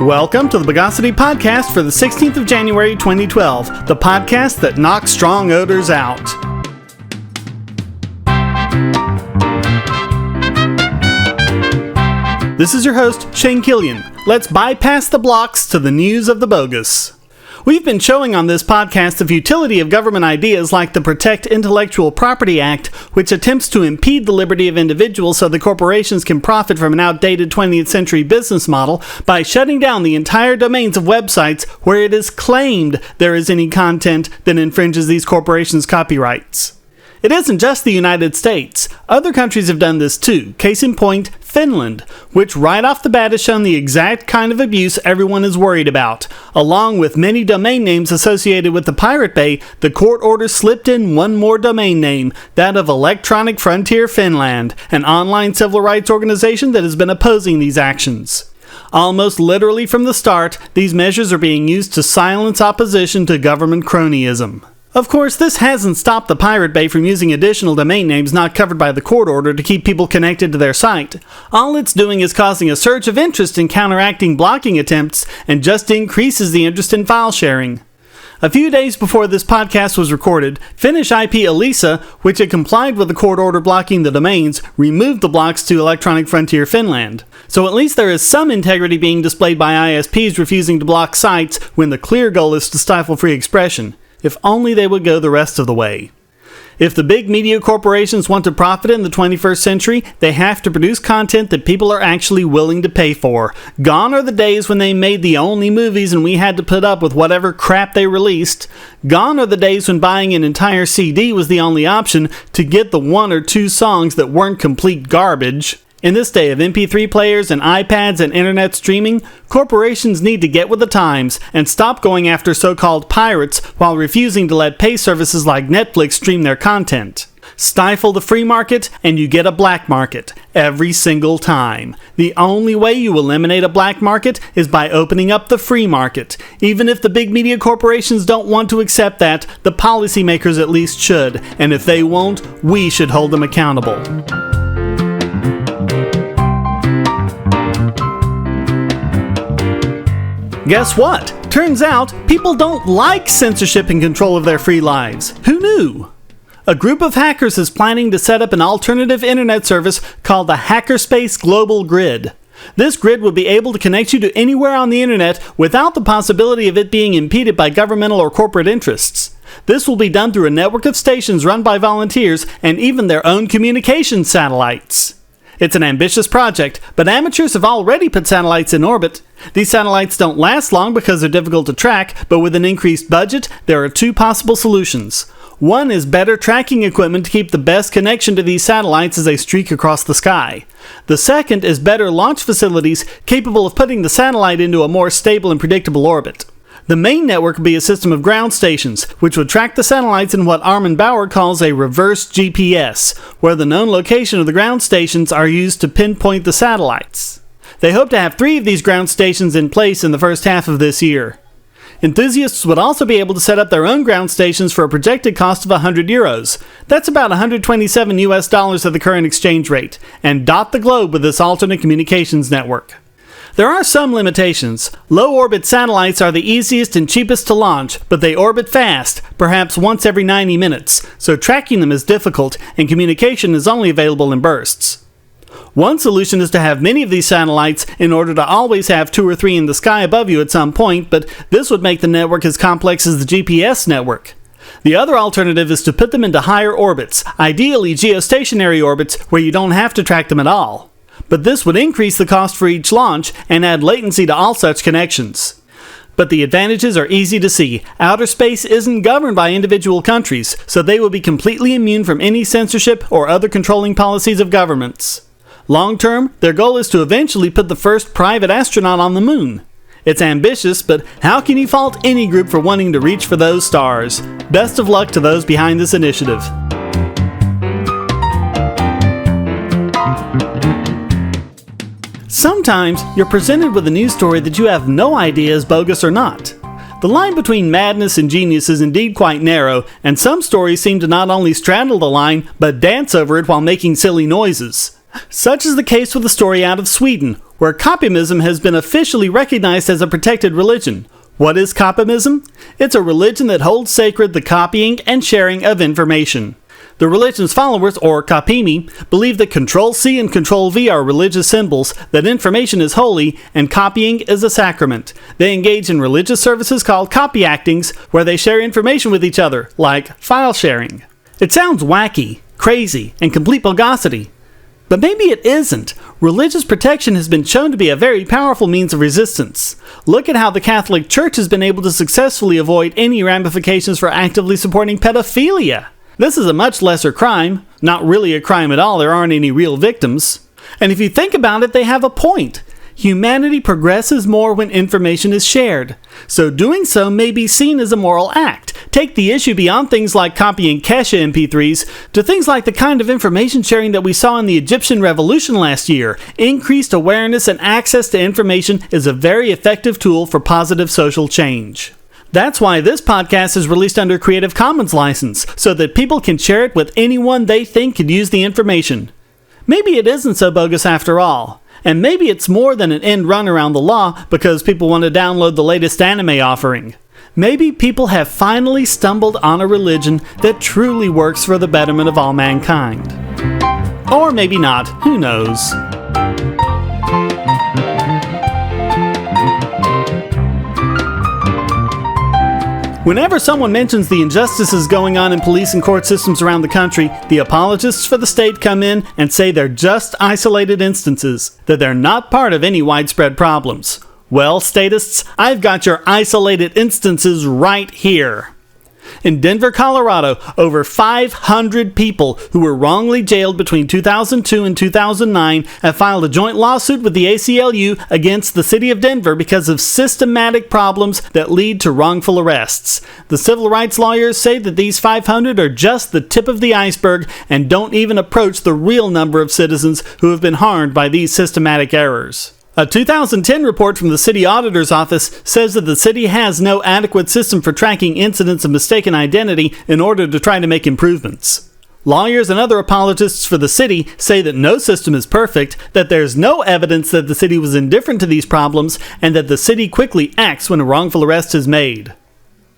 Welcome to the Bogosity podcast for the 16th of January 2012, the podcast that knocks strong odors out. This is your host, Shane Killian. Let's bypass the blocks to the news of the bogus. We've been showing on this podcast the futility of government ideas like the Protect Intellectual Property Act, which attempts to impede the liberty of individuals so the corporations can profit from an outdated 20th century business model by shutting down the entire domains of websites where it is claimed there is any content that infringes these corporations' copyrights. It isn't just the United States. Other countries have done this too. Case in point, Finland, which right off the bat has shown the exact kind of abuse everyone is worried about. Along with many domain names associated with the Pirate Bay, the court order slipped in one more domain name, that of Electronic Frontier Finland, an online civil rights organization that has been opposing these actions. Almost literally from the start, these measures are being used to silence opposition to government cronyism. Of course, this hasn't stopped the Pirate Bay from using additional domain names not covered by the court order to keep people connected to their site. All it's doing is causing a surge of interest in counteracting blocking attempts and just increases the interest in file sharing. A few days before this podcast was recorded, Finnish IP Elisa, which had complied with the court order blocking the domains, removed the blocks to Electronic Frontier Finland. So at least there is some integrity being displayed by ISPs refusing to block sites when the clear goal is to stifle free expression. If only they would go the rest of the way. If the big media corporations want to profit in the 21st century, they have to produce content that people are actually willing to pay for. Gone are the days when they made the only movies and we had to put up with whatever crap they released. Gone are the days when buying an entire CD was the only option to get the one or two songs that weren't complete garbage. In this day of MP3 players and iPads and internet streaming, corporations need to get with the times and stop going after so-called pirates while refusing to let pay services like Netflix stream their content. Stifle the free market and you get a black market, every single time. The only way you eliminate a black market is by opening up the free market. Even if the big media corporations don't want to accept that, the policymakers at least should, and if they won't, we should hold them accountable. Guess what? Turns out, people don't like censorship and control of their free lives. Who knew? A group of hackers is planning to set up an alternative internet service called the Hackerspace Global Grid. This grid will be able to connect you to anywhere on the internet without the possibility of it being impeded by governmental or corporate interests. This will be done through a network of stations run by volunteers and even their own communication satellites. It's an ambitious project, but amateurs have already put satellites in orbit. These satellites don't last long because they're difficult to track, but with an increased budget, there are two possible solutions. One is better tracking equipment to keep the best connection to these satellites as they streak across the sky. The second is better launch facilities capable of putting the satellite into a more stable and predictable orbit. The main network would be a system of ground stations, which would track the satellites in what Armin Bauer calls a reverse GPS, where the known location of the ground stations are used to pinpoint the satellites. They hope to have 3 of these ground stations in place in the first half of this year. Enthusiasts would also be able to set up their own ground stations for a projected cost of €100. That's about $127 at the current exchange rate, and dot the globe with this alternate communications network. There are some limitations. Low-orbit satellites are the easiest and cheapest to launch, but they orbit fast, perhaps once every 90 minutes, so tracking them is difficult and communication is only available in bursts. One solution is to have many of these satellites in order to always have 2 or 3 in the sky above you at some point, but this would make the network as complex as the GPS network. The other alternative is to put them into higher orbits, ideally geostationary orbits where you don't have to track them at all. But this would increase the cost for each launch and add latency to all such connections. But the advantages are easy to see. Outer space isn't governed by individual countries, so they will be completely immune from any censorship or other controlling policies of governments. Long term, their goal is to eventually put the first private astronaut on the moon. It's ambitious, but how can you fault any group for wanting to reach for those stars? Best of luck to those behind this initiative. Sometimes you're presented with a news story that you have no idea is bogus or not. The line between madness and genius is indeed quite narrow, and some stories seem to not only straddle the line, but dance over it while making silly noises. Such is the case with a story out of Sweden, where Kopimism has been officially recognized as a protected religion. What is Kopimism? It's a religion that holds sacred the copying and sharing of information. The religion's followers, or Kopimi, believe that Control-C and Control-V are religious symbols, that information is holy, and copying is a sacrament. They engage in religious services called copyactings, where they share information with each other, like Filesharing. It sounds wacky, crazy, and complete Bogosity. But maybe it isn't. Religious protection has been shown to be a very powerful means of resistance. Look at how the Catholic Church has been able to successfully avoid any ramifications for actively supporting pedophilia. This is a much lesser crime. Not really a crime at all, there aren't any real victims. And if you think about it, they have a point. Humanity progresses more when information is shared. So doing so may be seen as a moral act. Take the issue beyond things like copying Kesha MP3s to things like the kind of information sharing that we saw in the Egyptian Revolution last year. Increased awareness and access to information is a very effective tool for positive social change. That's why this podcast is released under Creative Commons license, so that people can share it with anyone they think could use the information. Maybe it isn't so bogus after all. And maybe it's more than an end run around the law because people want to download the latest anime offering. Maybe people have finally stumbled on a religion that truly works for the betterment of all mankind. Or maybe not, who knows? Whenever someone mentions the injustices going on in police and court systems around the country, the apologists for the state come in and say they're just isolated instances, that they're not part of any widespread problems. Well, statists, I've got your isolated instances right here. In Denver, Colorado, over 500 people who were wrongly jailed between 2002 and 2009 have filed a joint lawsuit with the ACLU against the city of Denver because of systematic problems that lead to wrongful arrests. The civil rights lawyers say that these 500 are just the tip of the iceberg and don't even approach the real number of citizens who have been harmed by these systematic errors. A 2010 report from the city auditor's office says that the city has no adequate system for tracking incidents of mistaken identity in order to try to make improvements. Lawyers and other apologists for the city say that no system is perfect, that there's no evidence that the city was indifferent to these problems, and that the city quickly acts when a wrongful arrest is made.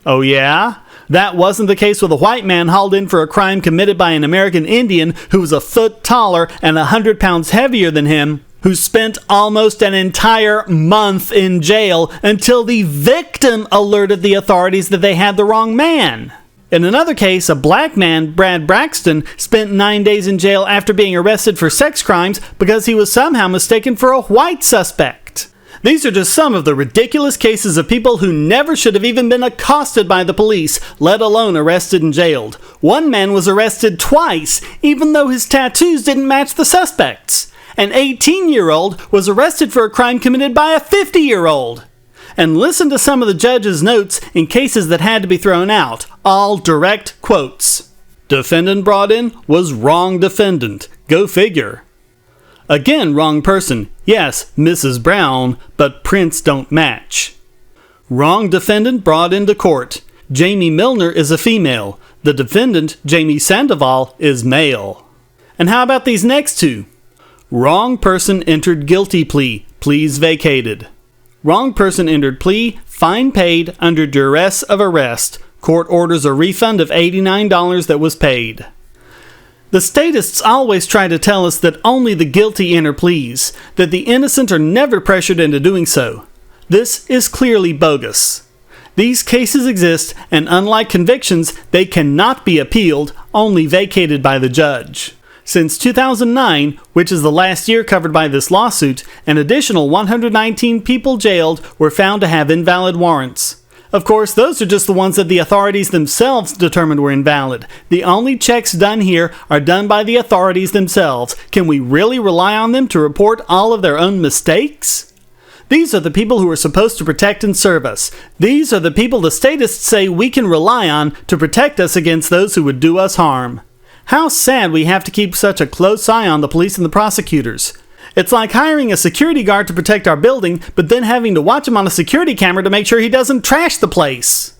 Oh yeah? That wasn't the case with a white man hauled in for a crime committed by an American Indian who was a foot taller and 100 pounds heavier than him, who spent almost an entire month in jail until the victim alerted the authorities that they had the wrong man. In another case, a black man, Brad Braxton, spent 9 days in jail after being arrested for sex crimes because he was somehow mistaken for a white suspect. These are just some of the ridiculous cases of people who never should have even been accosted by the police, let alone arrested and jailed. One man was arrested twice, even though his tattoos didn't match the suspects. An 18-year-old was arrested for a crime committed by a 50-year-old. And listen to some of the judge's notes in cases that had to be thrown out, all direct quotes. Defendant brought in was wrong defendant. Go figure. Again, wrong person. Yes, Mrs. Brown, but prints don't match. Wrong defendant brought into court. Jamie Milner is a female. The defendant, Jamie Sandoval, is male. And how about these next two? Wrong person entered guilty plea. Pleas vacated. Wrong person entered plea. Fine paid under duress of arrest. Court orders a refund of $89 that was paid. The statists always try to tell us that only the guilty enter pleas, that the innocent are never pressured into doing so. This is clearly bogus. These cases exist, and unlike convictions, they cannot be appealed, only vacated by the judge. Since 2009, which is the last year covered by this lawsuit, an additional 119 people jailed were found to have invalid warrants. Of course, those are just the ones that the authorities themselves determined were invalid. The only checks done here are done by the authorities themselves. Can we really rely on them to report all of their own mistakes? These are the people who are supposed to protect and serve us. These are the people the statists say we can rely on to protect us against those who would do us harm. How sad we have to keep such a close eye on the police and the prosecutors. It's like hiring a security guard to protect our building, but then having to watch him on a security camera to make sure he doesn't trash the place.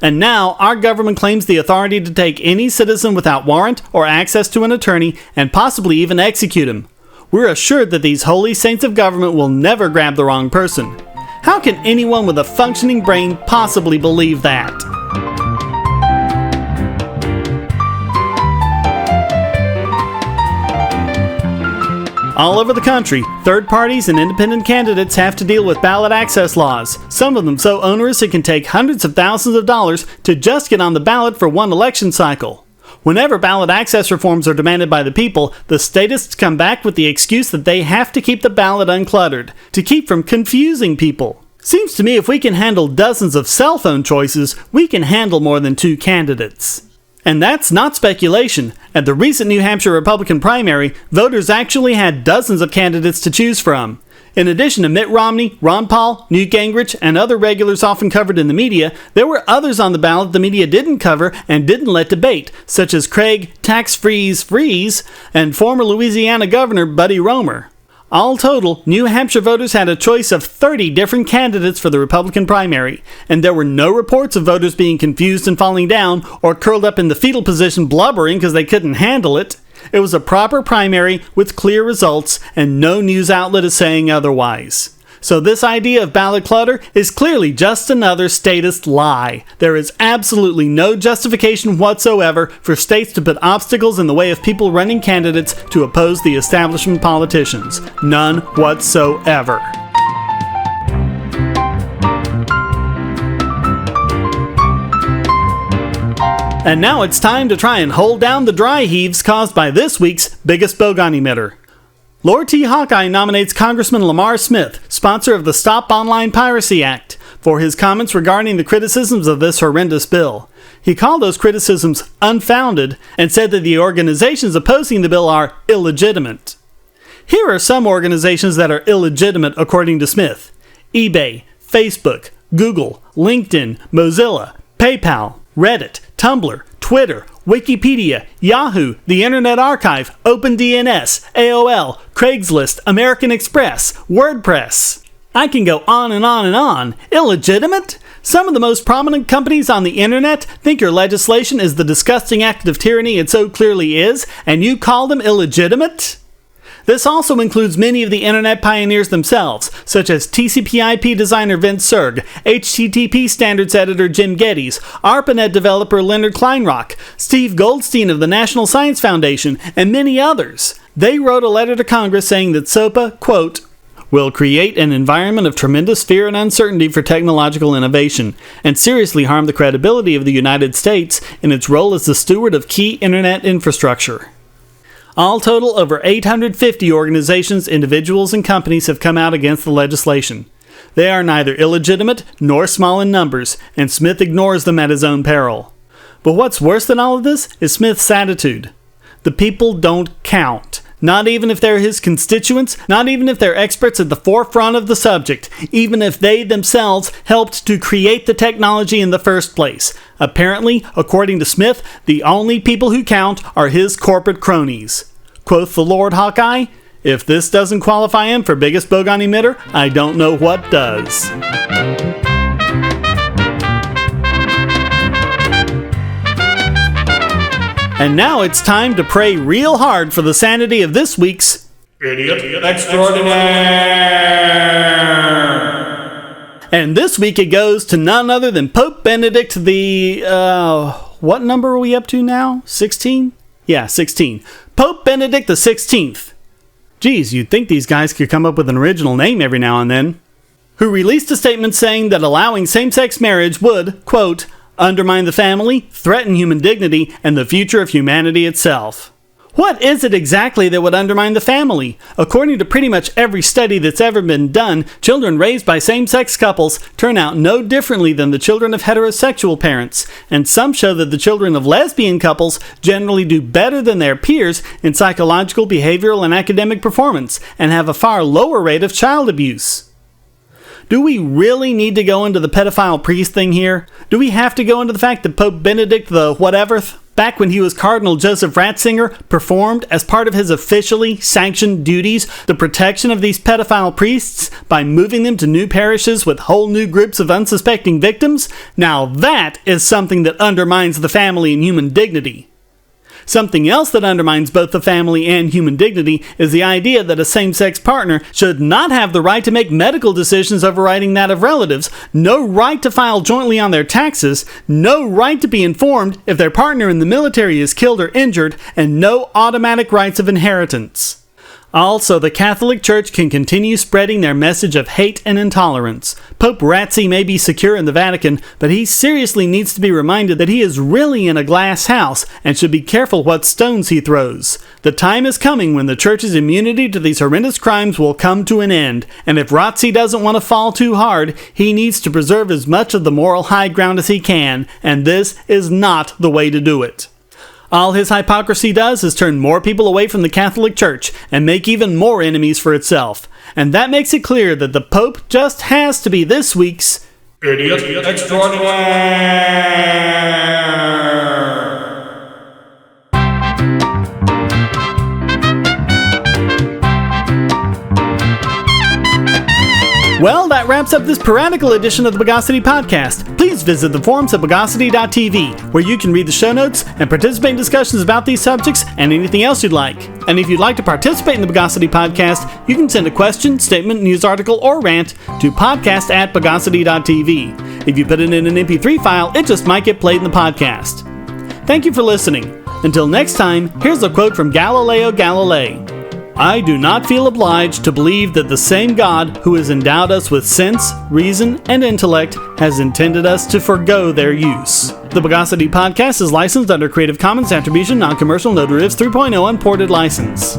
And now, our government claims the authority to take any citizen without warrant or access to an attorney and possibly even execute him. We're assured that these holy saints of government will never grab the wrong person. How can anyone with a functioning brain possibly believe that? All over the country, third parties and independent candidates have to deal with ballot access laws, some of them so onerous it can take hundreds of thousands of dollars to just get on the ballot for one election cycle. Whenever ballot access reforms are demanded by the people, the statists come back with the excuse that they have to keep the ballot uncluttered, to keep from confusing people. Seems to me if we can handle dozens of cell phone choices, we can handle more than 2 candidates. And that's not speculation. At the recent New Hampshire Republican primary, voters actually had dozens of candidates to choose from. In addition to Mitt Romney, Ron Paul, Newt Gingrich, and other regulars often covered in the media, there were others on the ballot the media didn't cover and didn't let debate, such as Craig Tax Freeze and former Louisiana Governor Buddy Roemer. All total, New Hampshire voters had a choice of 30 different candidates for the Republican primary, and there were no reports of voters being confused and falling down or curled up in the fetal position blubbering because they couldn't handle it. It was a proper primary with clear results, and no news outlet is saying otherwise. So this idea of ballot clutter is clearly just another statist lie. There is absolutely no justification whatsoever for states to put obstacles in the way of people running candidates to oppose the establishment politicians. None whatsoever. And now it's time to try and hold down the dry heaves caused by this week's biggest Bogon emitter. Lord T. Hawkeye nominates Congressman Lamar Smith, sponsor of the Stop Online Piracy Act, for his comments regarding the criticisms of this horrendous bill. He called those criticisms unfounded and said that the organizations opposing the bill are illegitimate. Here are some organizations that are illegitimate according to Smith: eBay, Facebook, Google, LinkedIn, Mozilla, PayPal, Reddit, Tumblr, Twitter, Wikipedia, Yahoo, the Internet Archive, OpenDNS, AOL, Craigslist, American Express, WordPress. I can go on and on and on. Illegitimate? Some of the most prominent companies on the internet think your legislation is the disgusting act of tyranny it so clearly is, and you call them illegitimate? This also includes many of the internet pioneers themselves, such as TCP/IP designer Vince Cerg, HTTP standards editor Jim Geddes, ARPANET developer Leonard Kleinrock, Steve Goldstein of the National Science Foundation, and many others. They wrote a letter to Congress saying that SOPA, quote, will create an environment of tremendous fear and uncertainty for technological innovation, and seriously harm the credibility of the United States in its role as the steward of key internet infrastructure. All total, over 850 organizations, individuals, and companies have come out against the legislation. They are neither illegitimate nor small in numbers, and Smith ignores them at his own peril. But what's worse than all of this is Smith's attitude. The people don't count. Not even if they're his constituents, not even if they're experts at the forefront of the subject, even if they themselves helped to create the technology in the first place. Apparently, according to Smith, the only people who count are his corporate cronies. Quoth the Lord Hawkeye, if this doesn't qualify him for biggest Bogon emitter, I don't know what does. And now it's time to pray real hard for the sanity of this week's Idiot Extraordinaire. And this week it goes to none other than Pope Benedict the... what number are we up to now? 16? Yeah, 16. Pope Benedict the 16th. Geez, you'd think these guys could come up with an original name every now and then. Who released a statement saying that allowing same-sex marriage would, quote, undermine the family, threaten human dignity, and the future of humanity itself. What is it exactly that would undermine the family? According to pretty much every study that's ever been done, children raised by same-sex couples turn out no differently than the children of heterosexual parents, and some show that the children of lesbian couples generally do better than their peers in psychological, behavioral, and academic performance, and have a far lower rate of child abuse. Do we really need to go into the pedophile priest thing here? Do we have to go into the fact that Pope Benedict the whatever, back when he was Cardinal Joseph Ratzinger, performed as part of his officially sanctioned duties the protection of these pedophile priests by moving them to new parishes with whole new groups of unsuspecting victims? Now that is something that undermines the family and human dignity. Something else that undermines both the family and human dignity is the idea that a same-sex partner should not have the right to make medical decisions overriding that of relatives, no right to file jointly on their taxes, no right to be informed if their partner in the military is killed or injured, and no automatic rights of inheritance. Also, the Catholic Church can continue spreading their message of hate and intolerance. Pope Ratzi may be secure in the Vatican, but he seriously needs to be reminded that he is really in a glass house and should be careful what stones he throws. The time is coming when the Church's immunity to these horrendous crimes will come to an end, and if Ratzi doesn't want to fall too hard, he needs to preserve as much of the moral high ground as he can, and this is not the way to do it. All his hypocrisy does is turn more people away from the Catholic Church and make even more enemies for itself. And that makes it clear that the Pope just has to be this week's Idiot Extraordinaire! Well, that wraps up this piratical edition of the Bogosity podcast. Please visit the forums at bogosity.tv, where you can read the show notes and participate in discussions about these subjects and anything else you'd like. And if you'd like to participate in the Bogosity podcast, you can send a question, statement, news article, or rant to podcast@bogosity.tv. If you put it in an MP3 file, it just might get played in the podcast. Thank you for listening. Until next time, here's a quote from Galileo Galilei. I do not feel obliged to believe that the same God who has endowed us with sense, reason, and intellect has intended us to forgo their use. The Bogosity podcast is licensed under Creative Commons Attribution Non-Commercial No Derivatives 3.0 Unported License.